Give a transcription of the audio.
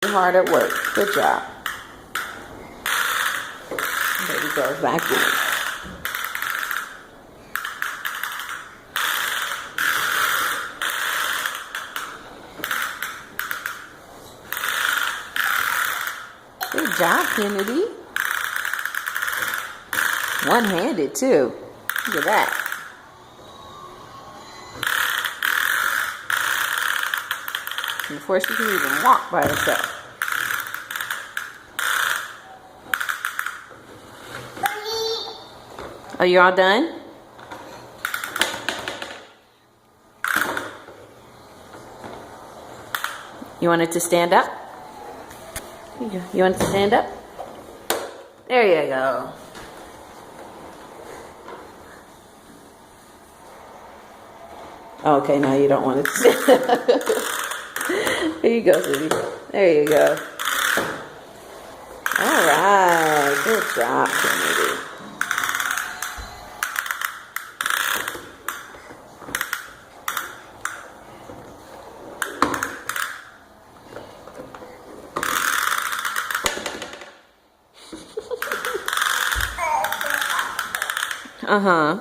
hard at work. Good job. Baby goes back in. Good job, Kennedy. One-handed, too. Look at that. Before she can even walk by herself. Are you all done? You want it to stand up? You want it to stand up? There you go. Okay, now you don't want it to stand up. Here you go, sweetie. There you go. All right. Good job, Kennedy. Uh-huh.